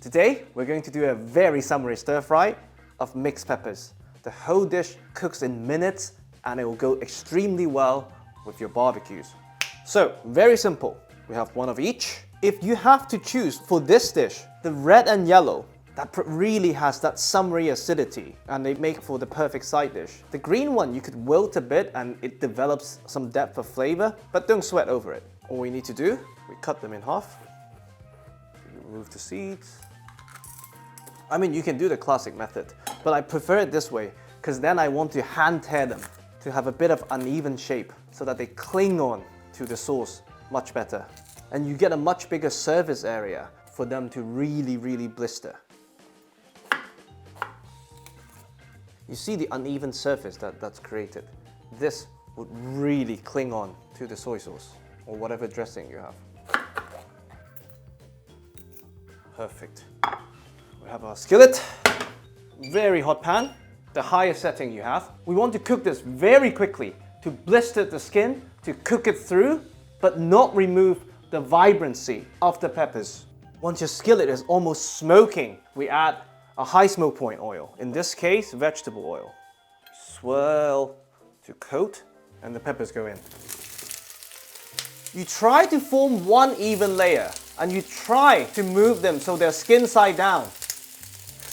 Today, we're going to do a very summary stir fry of mixed peppers. The whole dish cooks in minutes and it will go extremely well with your barbecues. So, very simple. We have one of each. If you have to choose for this dish, the red and yellow, that really has that summery acidity and they make for the perfect side dish. The green one, you could wilt a bit and it develops some depth of flavor, but don't sweat over it. All we need to do, we cut them in half. Remove the seeds. I mean, you can do the classic method, but I prefer it this way because then I want to hand tear them to have a bit of uneven shape so that they cling on to the sauce much better. And you get a much bigger surface area for them to really blister. You see the uneven surface that's created. This would really cling on to the soy sauce or whatever dressing you have. Perfect. We have our skillet, very hot pan, the highest setting you have. We want to cook this very quickly to blister the skin, to cook it through, but not remove the vibrancy of the peppers. Once your skillet is almost smoking, we add a high smoke point oil, in this case, vegetable oil. Swirl to coat, and the peppers go in. You try to form one even layer, and you try to move them so they're skin side down.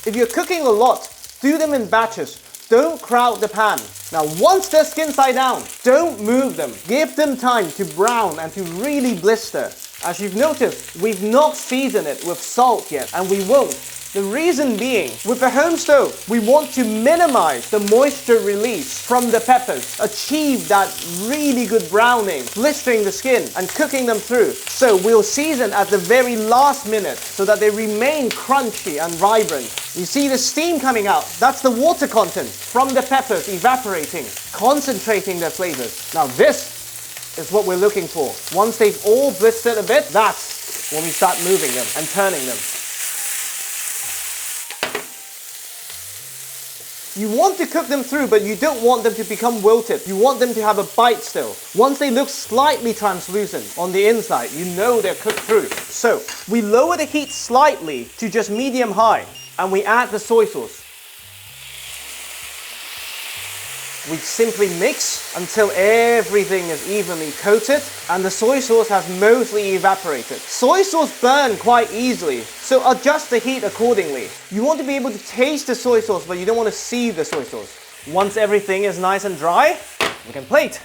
If you're cooking a lot, do them in batches. Don't crowd the pan. Now, once they're skin side down, don't move them. Give them time to brown and to really blister. As you've noticed, we've not seasoned it with salt yet, and we won't. The reason being, with a home stove, we want to minimize the moisture release from the peppers, achieve that really good browning, blistering the skin and cooking them through. So we'll season at the very last minute so that they remain crunchy and vibrant. You see the steam coming out? That's the water content from the peppers evaporating, concentrating their flavors. Now this is what we're looking for. Once they've all blistered a bit, that's when we start moving them and turning them. You want to cook them through, but you don't want them to become wilted. You want them to have a bite still. Once they look slightly translucent on the inside, you know they're cooked through. So, we lower the heat slightly to just medium-high, and we add the soy sauce. We simply mix until everything is evenly coated and the soy sauce has mostly evaporated. Soy sauce burns quite easily, so adjust the heat accordingly. You want to be able to taste the soy sauce, but you don't want to see the soy sauce. Once everything is nice and dry, we can plate.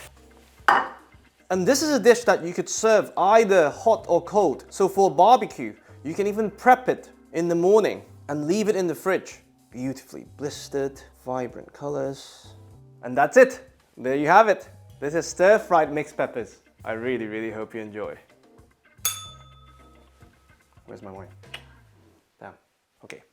And this is a dish that you could serve either hot or cold. So for barbecue, you can even prep it in the morning and leave it in the fridge. Beautifully blistered, vibrant colors. And that's it. There you have it. This is stir-fried mixed peppers. I really hope you enjoy. Where's my wine? Damn. Okay.